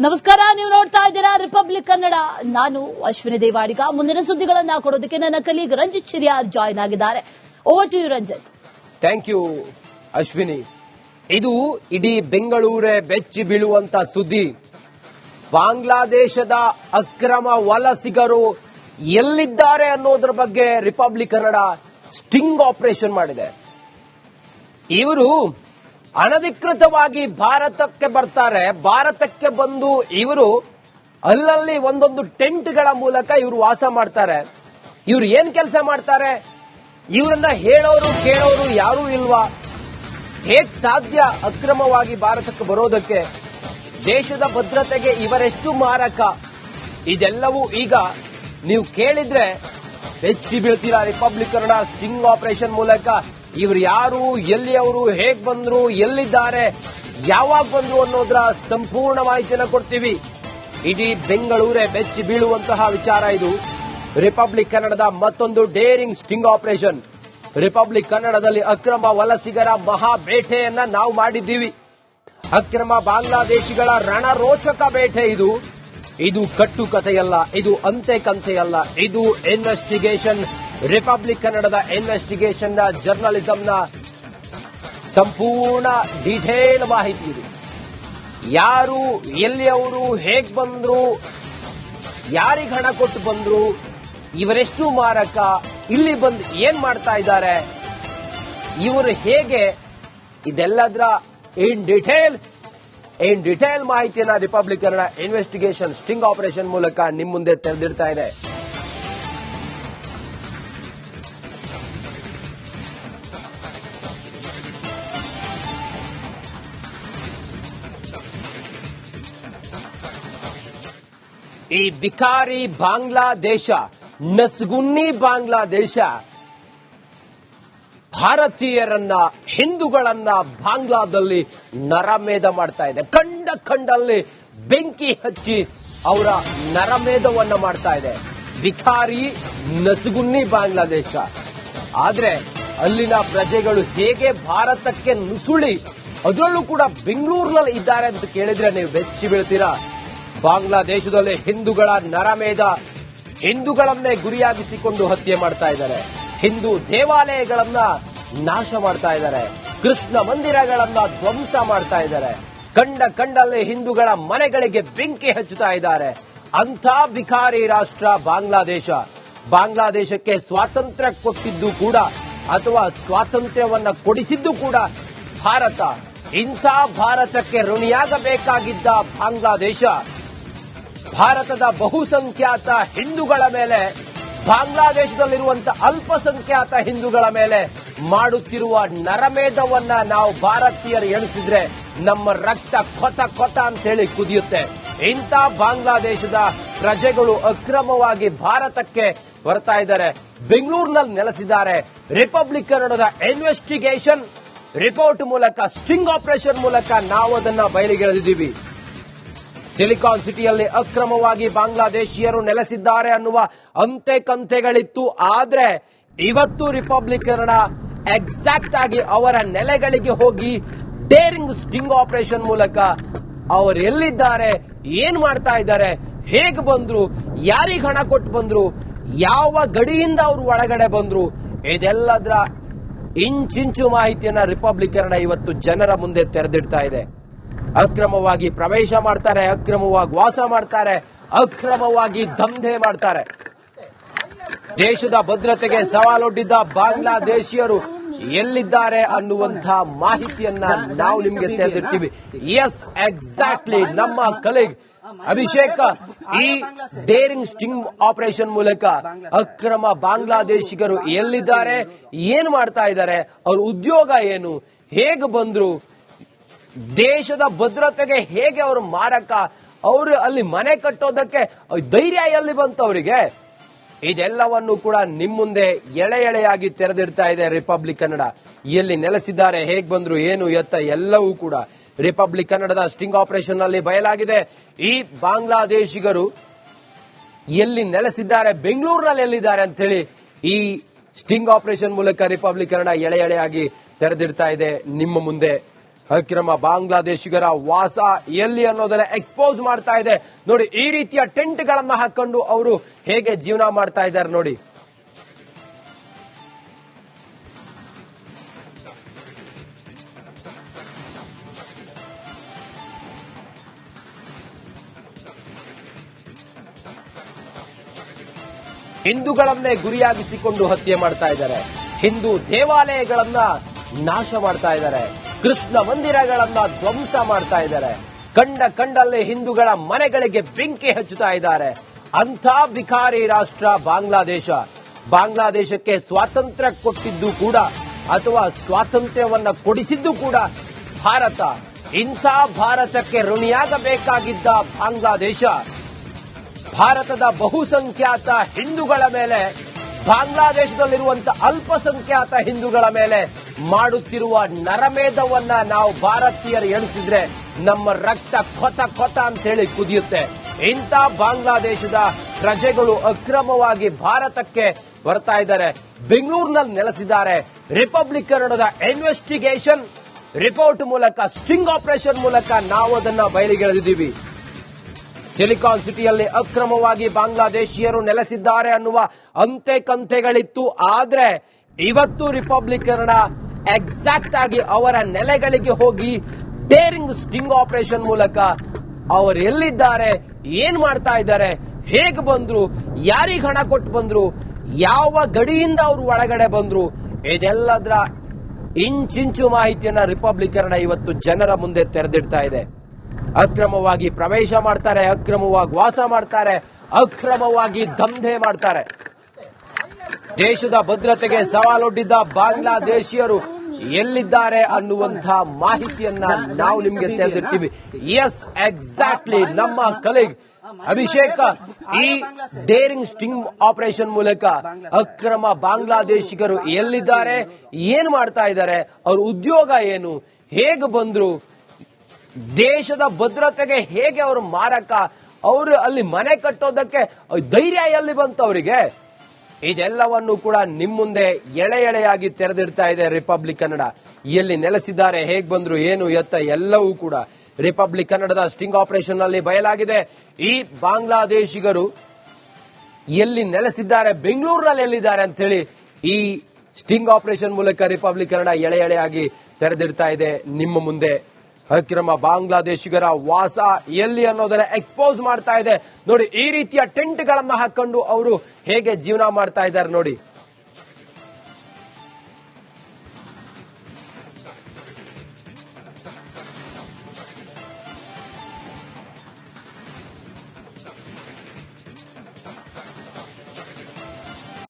ನಮಸ್ಕಾರ, ನೀವು ನೋಡ್ತಾ ಇದ್ದೀರಾ ರಿಪಬ್ಲಿಕ್ ಕನ್ನಡ. ನಾನು ಅಶ್ವಿನಿ ದೇವಾಡಿಗ. ಮುಂದಿನ ಸುದ್ದಿಗಳನ್ನ ಕೊಡೋದಕ್ಕೆ ನನ್ನ ಕಲೀಗ್ ರಂಜಿತ್ ಚಿರಿಯಾರ್ ಜಾಯ್ನ್ ಆಗಿದ್ದಾರೆ. Over to you Ranjith. Thank you Ashwini. ಇದು ಇಡೀ ಬೆಂಗಳೂರೇ ಬೆಚ್ಚಿ ಬೀಳುವಂತ ಸುದ್ದಿ. ಬಾಂಗ್ಲಾದೇಶದ ಅಕ್ರಮ ವಲಸಿಗರು ಎಲ್ಲಿದ್ದಾರೆ ಅನ್ನೋದ್ರ ಬಗ್ಗೆ ರಿಪಬ್ಲಿಕ್ ಕನ್ನಡ ಸ್ಟಿಂಗ್ ಆಪರೇಷನ್ ಮಾಡಿದೆ. ಇವರು ಅನಧಿಕೃತವಾಗಿ ಭಾರತಕ್ಕೆ ಬರ್ತಾರೆ. ಭಾರತಕ್ಕೆ ಬಂದು ಇವರು ಅಲ್ಲಲ್ಲಿ ಒಂದೊಂದು ಟೆಂಟ್ಗಳ ಮೂಲಕ ಇವರು ವಾಸ ಮಾಡ್ತಾರೆ. ಇವರು ಏನ್ ಕೆಲಸ ಮಾಡ್ತಾರೆ? ಇವರನ್ನ ಹೇಳೋರು ಕೇಳೋರು ಯಾರೂ ಇಲ್ವಾ? ಹೇಗ್ ಸಾಧ್ಯ ಅಕ್ರಮವಾಗಿ ಭಾರತಕ್ಕೆ ಬರೋದಕ್ಕೆ? ದೇಶದ ಭದ್ರತೆಗೆ ಇವರೆಷ್ಟು ಮಾರಕ? ಇದೆಲ್ಲವೂ ಈಗ ನೀವು ಕೇಳಿದ್ರೆ ಬೆಚ್ಚಿ ಬೀಳ್ತೀರಾ. ರಿಪಬ್ಲಿಕ್ ಕನ್ನಡ ಸ್ಟಿಂಗ್ ಆಪರೇಷನ್ ಮೂಲಕ ಇವರು ಯಾರು, ಎಲ್ಲಿ ಅವರು, ಹೇಗ್ ಬಂದ್ರು, ಎಲ್ಲಿದ್ದಾರೆ, ಯಾವಾಗ ಬಂದ್ರು ಅನ್ನೋದ್ರ ಸಂಪೂರ್ಣ ಮಾಹಿತಿಯನ್ನು ಕೊಡ್ತೀವಿ. ಇಡೀ ಬೆಂಗಳೂರೇ ಬೆಚ್ಚಿ ಬೀಳುವಂತಹ ವಿಚಾರ ಇದು. ರಿಪಬ್ಲಿಕ್ ಕನ್ನಡದ ಮತ್ತೊಂದು ಡೇರಿಂಗ್ ಸ್ಟಿಂಗ್ ಆಪರೇಷನ್. ರಿಪಬ್ಲಿಕ್ ಕನ್ನಡದಲ್ಲಿ ಅಕ್ರಮ ವಲಸಿಗರ ಮಹಾ ಬೇಟೆಯನ್ನ ನಾವು ಮಾಡಿದ್ದೀವಿ. ಅಕ್ರಮ ಬಾಂಗ್ಲಾದೇಶಿಗಳ ರಣರೋಚಕ ಬೇಟೆ ಇದು. ಇದು ಕಟ್ಟು ಕಥೆಯಲ್ಲ, ಇದು ಅಂತೆ ಕಂತೆಯಲ್ಲ, ಇದು ಇನ್ವೆಸ್ಟಿಗೇಷನ್. ರಿಪಬ್ಲಿಕ್ ಕನ್ನಡದ ಇನ್ವೆಸ್ಟಿಗೇಷನ್ ಜರ್ನಲಿಸಂನ ಸಂಪೂರ್ಣ ಡೀಟೇಲ್ ಮಾಹಿತಿ ಇದೆ. ಯಾರು, ಎಲ್ಲಿ ಅವರು, ಹೇಗ್ ಬಂದ್ರು, ಯಾರಿಗೆ ಹಣ ಕೊಟ್ಟು ಬಂದ್ರು, ಇವರೆಷ್ಟು ಮಾರಕ, ಇಲ್ಲಿ ಬಂದು ಏನ್ ಮಾಡ್ತಾ ಇದ್ದಾರೆ, ಇವರು ಹೇಗೆ, ಇದೆಲ್ಲದರ ಇನ್ ಡಿಟೇಲ್ ಮಾಹಿತಿಯನ್ನ Republic Kannada investigation sting operation ಮೂಲಕ ನಿಮ್ಮ ಮುಂದೆ ತೆರೆದಿಡ್ತಾ ಇದೆ. ಈ ಬಿಕಾರಿ ಬಾಂಗ್ಲಾದೇಶ, ನಸ್ಗುನ್ನಿ ಬಾಂಗ್ಲಾದೇಶ ಭಾರತೀಯರನ್ನ, ಹಿಂದೂಗಳನ್ನ ಬಾಂಗ್ಲಾದಲ್ಲಿ ನರಮೇಧ ಮಾಡ್ತಾ ಇದೆ. ಕಂಡಲ್ಲಿ ಬೆಂಕಿ ಹಚ್ಚಿ ಅವರ ನರಮೇಧವನ್ನ ಮಾಡ್ತಾ ಇದೆ. ಬಿಕಾರಿ ನಸ್ಗುನ್ನಿ ಬಾಂಗ್ಲಾದೇಶ. ಆದ್ರೆ ಅಲ್ಲಿನ ಪ್ರಜೆಗಳು ಹೇಗೆ ಭಾರತಕ್ಕೆ ನುಸುಳಿ, ಅದರಲ್ಲೂ ಕೂಡ ಬೆಂಗಳೂರಿನಲ್ಲಿ ಇದ್ದಾರೆ ಅಂತ ಕೇಳಿದ್ರೆ ನೀವು ಬೆಚ್ಚಿ ಬೀಳ್ತೀರಾ. ಬಾಂಗ್ಲಾದೇಶದಲ್ಲಿ ಹಿಂದೂಗಳ ನರಮೇಧ, ಹಿಂದೂಗಳನ್ನೇ ಗುರಿಯಾಗಿಸಿಕೊಂಡು ಹತ್ಯೆ ಮಾಡ್ತಾ ಇದ್ದಾರೆ. ಹಿಂದೂ ದೇವಾಲಯಗಳನ್ನ ನಾಶ ಮಾಡ್ತಾ ಇದ್ದಾರೆ. ಕೃಷ್ಣ ಮಂದಿರಗಳನ್ನ ಧ್ವಂಸ ಮಾಡ್ತಾ ಇದ್ದಾರೆ. ಕಂಡಲ್ಲಿ ಹಿಂದೂಗಳ ಮನೆಗಳಿಗೆ ಬೆಂಕಿ ಹಚ್ಚುತ್ತಾ ಇದ್ದಾರೆ. ಅಂಥ ಬಿಕಾರಿ ರಾಷ್ಟ್ರ ಬಾಂಗ್ಲಾದೇಶ. ಬಾಂಗ್ಲಾದೇಶಕ್ಕೆ ಸ್ವಾತಂತ್ರ್ಯ ಕೊಟ್ಟಿದ್ದು ಕೂಡ, ಅಥವಾ ಸ್ವಾತಂತ್ರ್ಯವನ್ನ ಕೊಡಿಸಿದ್ದು ಕೂಡ ಭಾರತ. ಇಂಥ ಭಾರತಕ್ಕೆ ಋಣಿಯಾಗಬೇಕಾಗಿದ್ದ ಬಾಂಗ್ಲಾದೇಶ ಭಾರತದ ಬಹುಸಂಖ್ಯಾತ ಹಿಂದೂಗಳ ಮೇಲೆ, ಬಾಂಗ್ಲಾದೇಶದಲ್ಲಿರುವಂತಹ ಅಲ್ಪಸಂಖ್ಯಾತ ಹಿಂದೂಗಳ ಮೇಲೆ ಮಾಡುತ್ತಿರುವ ನರಮೇಧವನ್ನ ನಾವು ಭಾರತೀಯರು ಎಣಿಸಿದ್ರೆ ನಮ್ಮ ರಕ್ತ ಕೊತ ಅಂತ ಹೇಳಿ ಕುದಿಯುತ್ತೆ. ಇಂಥ ಬಾಂಗ್ಲಾದೇಶದ ಪ್ರಜೆಗಳು ಅಕ್ರಮವಾಗಿ ಭಾರತಕ್ಕೆ ಬರ್ತಾ ಇದ್ದಾರೆ, ಬೆಂಗಳೂರಿನಲ್ಲಿ ನೆಲೆಸಿದ್ದಾರೆ. ರಿಪಬ್ಲಿಕ್ ಕನ್ನಡದ ಇನ್ವೆಸ್ಟಿಗೇಷನ್ ರಿಪೋರ್ಟ್ ಮೂಲಕ, ಸ್ಟಿಂಗ್ ಆಪರೇಷನ್ ಮೂಲಕ ನಾವು ಅದನ್ನ ಬಯಲಿಗೆಳೆದಿದ್ದೀವಿ. ಸಿಲಿಕಾನ್ ಸಿಟಿಯಲ್ಲಿ ಅಕ್ರಮವಾಗಿ ಬಾಂಗ್ಲಾದೇಶಿಯರು ನೆಲೆಸಿದ್ದಾರೆ ಅನ್ನುವ ಅಂತೆ ಕಂತೆಗಳಿತ್ತು. ಆದ್ರೆ ಇವತ್ತು ರಿಪಬ್ಲಿಕ್ ಕನ್ನಡ ಎಕ್ಸಾಕ್ಟ್ ಆಗಿ ಅವರ ನೆಲೆಗಳಿಗೆ ಹೋಗಿ ಡೇರಿಂಗ್ ಸ್ಟಿಂಗ್ ಆಪರೇಷನ್ ಮೂಲಕ ಅವರು ಎಲ್ಲಿದ್ದಾರೆ, ಏನ್ ಮಾಡ್ತಾ ಇದ್ದಾರೆ, ಹೇಗೆ ಬಂದ್ರು, ಯಾರಿಗೆ ಹಣ ಕೊಟ್ಟು ಬಂದ್ರು, ಯಾವ ಗಡಿಯಿಂದ ಅವರು ಒಳಗಡೆ ಬಂದ್ರು, ಇದೆಲ್ಲದರ ಇಂಚಿಂಚು ಮಾಹಿತಿಯನ್ನ ರಿಪಬ್ಲಿಕ್ ಕನ್ನಡ ಇವತ್ತು ಜನರ ಮುಂದೆ ತೆರೆದಿಡ್ತಾ ಇದೆ. ಅಕ್ರಮವಾಗಿ ಪ್ರವೇಶ ಮಾಡ್ತಾರೆ, ಅಕ್ರಮವಾಗಿ ವಾಸ ಮಾಡ್ತಾರೆ, ಅಕ್ರಮವಾಗಿ ದಂಧೆ ಮಾಡ್ತಾರೆ. ದೇಶದ ಭದ್ರತೆಗೆ ಸವಾಲೊಡ್ಡಿದ್ದ ಬಾಂಗ್ಲಾದೇಶಿಯರು ಎಲ್ಲಿದ್ದಾರೆ ಅನ್ನುವಂತಹ ಮಾಹಿತಿಯನ್ನ ನಾವು ನಿಮಗೆ ತೆರೆದಿರ್ತೀವಿ. Yes, exactly. ನಮ್ಮ ಕಲೀಗ್ ಅಭಿಷೇಕ್ ಈ ಡೇರಿಂಗ್ ಸ್ಟಿಂಗ್ ಆಪರೇಷನ್ ಮೂಲಕ ಅಕ್ರಮ ಬಾಂಗ್ಲಾದೇಶಿಗರು ಎಲ್ಲಿದ್ದಾರೆ, ಏನ್ ಮಾಡ್ತಾ ಇದ್ದಾರೆ, ಅವ್ರ ಉದ್ಯೋಗ ಏನು, ಹೇಗೆ ಬಂದ್ರು, ದೇಶದ ಭದ್ರತೆಗೆ ಹೇಗೆ ಅವರು ಮಾರಕ, ಅವರು ಅಲ್ಲಿ ಮನೆ ಕಟ್ಟೋದಕ್ಕೆ ಧೈರ್ಯ ಎಲ್ಲಿ ಬಂತು ಅವರಿಗೆ, ಇದೆಲ್ಲವನ್ನು ಕೂಡ ನಿಮ್ಮ ಮುಂದೆ ಎಳೆಯಾಗಿ ತೆರೆದಿಡ್ತಾ ಇದೆ ರಿಪಬ್ಲಿಕ್ ಕನ್ನಡ. ಎಲ್ಲಿ ನೆಲೆಸಿದ್ದಾರೆ, ಹೇಗ್ ಬಂದ್ರು, ಏನು ಎತ್ತ, ಎಲ್ಲವೂ ಕೂಡ ರಿಪಬ್ಲಿಕ್ ಕನ್ನಡದ ಸ್ಟಿಂಗ್ ಆಪರೇಷನ್ ನಲ್ಲಿ ಬಯಲಾಗಿದೆ. ಈ ಬಾಂಗ್ಲಾದೇಶಿಗರು ಎಲ್ಲಿ ನೆಲೆಸಿದ್ದಾರೆ, ಬೆಂಗಳೂರಿನಲ್ಲಿ ಎಲ್ಲಿದ್ದಾರೆ ಅಂತ ಹೇಳಿ ಈ ಸ್ಟಿಂಗ್ ಆಪರೇಷನ್ ಮೂಲಕ ರಿಪಬ್ಲಿಕ್ ಕನ್ನಡ ಎಳೆಯಾಗಿ ತೆರೆದಿಡ್ತಾ ಇದೆ ನಿಮ್ಮ ಮುಂದೆ. ಅಕ್ರಮ ಬಾಂಗ್ಲಾದೇಶಿಗರ ವಾಸ ಎಲ್ಲಿ ಅನ್ನೋದನ್ನ ಎಕ್ಸ್ಪೋಸ್ ಮಾಡ್ತಾ ಇದೆ ನೋಡಿ. ಈ ರೀತಿಯ ಟೆಂಟ್ ಗಳನ್ನ ಹಾಕೊಂಡು ಅವರು ಹೇಗೆ ಜೀವನ ಮಾಡ್ತಾ ಇದ್ದಾರೆ ನೋಡಿ. ಹಿಂದೂಗಳನ್ನೇ ಗುರಿಯಾಗಿಸಿಕೊಂಡು ಹತ್ಯೆ ಮಾಡ್ತಾ ಇದ್ದಾರೆ. ಹಿಂದೂ ದೇವಾಲಯಗಳನ್ನ ನಾಶ ಮಾಡ್ತಾ ಇದ್ದಾರೆ. ಕೃಷ್ಣ ಮಂದಿರಗಳನ್ನ ಧ್ವಂಸ ಮಾಡ್ತಾ ಇದ್ದಾರೆ. ಕಂಡಲ್ಲಿ ಹಿಂದೂಗಳ ಮನೆಗಳಿಗೆ ಬೆಂಕಿ ಹಚ್ಚುತ್ತಾ ಇದ್ದಾರೆ. ಅಂಥ ಬಿಕಾರಿ ರಾಷ್ಟ್ರ ಬಾಂಗ್ಲಾದೇಶ. ಬಾಂಗ್ಲಾದೇಶಕ್ಕೆ ಸ್ವಾತಂತ್ರ್ಯ ಕೊಟ್ಟಿದ್ದು ಕೂಡ ಅಥವಾ ಸ್ವಾತಂತ್ರ್ಯವನ್ನ ಕೊಡಿಸಿದ್ದು ಕೂಡ ಭಾರತ. ಇಂಥ ಭಾರತಕ್ಕೆ ಋಣಿಯಾಗಬೇಕಾಗಿದ್ದ ಬಾಂಗ್ಲಾದೇಶ ಭಾರತದ ಬಹುಸಂಖ್ಯಾತ ಹಿಂದೂಗಳ ಮೇಲೆ, ಬಾಂಗ್ಲಾದೇಶದಲ್ಲಿರುವಂತಹ ಅಲ್ಪಸಂಖ್ಯಾತ ಹಿಂದೂಗಳ ಮೇಲೆ ಮಾಡುತ್ತಿರುವ ನರಮೇಧವನ್ನ ನಾವು ಭಾರತೀಯರು ಎಣಿಸಿದ್ರೆ ನಮ್ಮ ರಕ್ತ ಕೊತ ಅಂತ ಹೇಳಿ ಕುದಿಯುತ್ತೆ. ಇಂಥ ಬಾಂಗ್ಲಾದೇಶದ ಪ್ರಜೆಗಳು ಅಕ್ರಮವಾಗಿ ಭಾರತಕ್ಕೆ ಬರ್ತಾ ಇದ್ದಾರೆ. ಬೆಂಗಳೂರಿನಲ್ಲಿ ನೆಲೆಸಿದ್ದಾರೆ. ರಿಪಬ್ಲಿಕ್ ಕನ್ನಡದ ಇನ್ವೆಸ್ಟಿಗೇಷನ್ ರಿಪೋರ್ಟ್ ಮೂಲಕ, ಸ್ಟಿಂಗ್ ಆಪರೇಷನ್ ಮೂಲಕ ನಾವು ಅದನ್ನ ಬಯಲಿಗೆಳೆದಿದ್ದೀವಿ. ಸಿಲಿಕಾನ್ ಸಿಟಿಯಲ್ಲಿ ಅಕ್ರಮವಾಗಿ ಬಾಂಗ್ಲಾದೇಶಿಯರು ನೆಲೆಸಿದ್ದಾರೆ ಅನ್ನುವ ಅಂತೆ ಕಂತೆಗಳಿತ್ತು. ಆದ್ರೆ ಇವತ್ತು ರಿಪಬ್ಲಿಕ್ ಕನ್ನಡ ಎಕ್ಸಾಕ್ಟ್ ಆಗಿ ಅವರ ನೆಲೆಗಳಿಗೆ ಹೋಗಿ ಡೇರಿಂಗ್ ಸ್ಟಿಂಗ್ ಆಪರೇಷನ್ ಮೂಲಕ ಅವರು ಎಲ್ಲಿದ್ದಾರೆ, ಏನ್ ಮಾಡ್ತಾ ಇದ್ದಾರೆ, ಹೇಗೆ ಬಂದ್ರು, ಯಾರಿಗೆ ಹಣ ಕೊಟ್ಟು ಬಂದ್ರು, ಯಾವ ಗಡಿಯಿಂದ ಅವರು ಒಳಗಡೆ ಬಂದ್ರು, ಇದೆಲ್ಲದರ ಇಂಚಿಂಚು ಮಾಹಿತಿಯನ್ನ ರಿಪಬ್ಲಿಕ್ ಕನ್ನಡ ಇವತ್ತು ಜನರ ಮುಂದೆ ತೆರೆದಿಡ್ತಾ ಇದೆ. ಅಕ್ರಮವಾಗಿ ಪ್ರವೇಶ ಮಾಡ್ತಾರೆ, ಅಕ್ರಮವಾಗಿ ವಾಸ ಮಾಡ್ತಾರೆ, ಅಕ್ರಮವಾಗಿ ದಂಧೆ ಮಾಡ್ತಾರೆ. ದೇಶದ ಭದ್ರತೆಗೆ ಸವಾಲೊಡ್ಡಿದ್ದ ಬಾಂಗ್ಲಾದೇಶಿಯರು ಎಲ್ಲಿದ್ದಾರೆ ಅನ್ನುವಂತಹ ಮಾಹಿತಿಯನ್ನ ನಾವು ನಿಮಗೆ ತಿಳಿದಿರ್ತೀವಿ. Yes, exactly. ನಮ್ಮ ಕಲೀಗ್ ಅಭಿಷೇಕ್ ಈ ಡೇರಿಂಗ್ ಸ್ಟಿಂಗ್ ಆಪರೇಷನ್ ಮೂಲಕ ಅಕ್ರಮ ಬಾಂಗ್ಲಾದೇಶಿಗರು ಎಲ್ಲಿದ್ದಾರೆ, ಏನ್ ಮಾಡ್ತಾ ಇದ್ದಾರೆ, ಅವ್ರ ಉದ್ಯೋಗ ಏನು, ಹೇಗೆ ಬಂದ್ರು, ದೇಶದ ಭದ್ರತೆಗೆ ಹೇಗೆ ಅವರು ಮಾರಕ, ಅವರು ಅಲ್ಲಿ ಮನೆ ಕಟ್ಟೋದಕ್ಕೆ ಧೈರ್ಯ ಎಲ್ಲಿ ಬಂತು ಅವರಿಗೆ, ಇದೆಲ್ಲವನ್ನು ಕೂಡ ನಿಮ್ಮ ಮುಂದೆ ಎಳೆಯಾಗಿ ತೆರೆದಿಡ್ತಾ ಇದೆ ರಿಪಬ್ಲಿಕ್ ಕನ್ನಡ. ಎಲ್ಲಿ ನೆಲೆಸಿದ್ದಾರೆ, ಹೇಗೆ ಬಂದ್ರು, ಏನು ಎತ್ತ ಎಲ್ಲವೂ ಕೂಡ ರಿಪಬ್ಲಿಕ್ ಕನ್ನಡದ ಸ್ಟಿಂಗ್ ಆಪರೇಷನ್ ನಲ್ಲಿ ಬಯಲಾಗಿದೆ. ಈ ಬಾಂಗ್ಲಾದೇಶಿಗರು ಎಲ್ಲಿ ನೆಲೆಸಿದ್ದಾರೆ, ಬೆಂಗಳೂರಿನಲ್ಲಿ ಎಲ್ಲಿದ್ದಾರೆ ಅಂತ ಹೇಳಿ ಈ ಸ್ಟಿಂಗ್ ಆಪರೇಷನ್ ಮೂಲಕ ರಿಪಬ್ಲಿಕ್ ಕನ್ನಡ ಎಳೆಯಾಗಿ ತೆರೆದಿಡ್ತಾ ಇದೆ ನಿಮ್ಮ ಮುಂದೆ. ಅಕ್ರಮ ಬಾಂಗ್ಲಾದೇಶಿಗರ ವಾಸ ಎಲ್ಲಿ ಅನ್ನೋದನ್ನ ಎಕ್ಸ್ಪೋಸ್ ಮಾಡ್ತಾ ಇದೆ ನೋಡಿ. ಈ ರೀತಿಯ ಟೆಂಟ್ ಗಳನ್ನ ಹಾಕೊಂಡು ಅವರು ಹೇಗೆ ಜೀವನ ಮಾಡ್ತಾ ಇದ್ದಾರೆ ನೋಡಿ.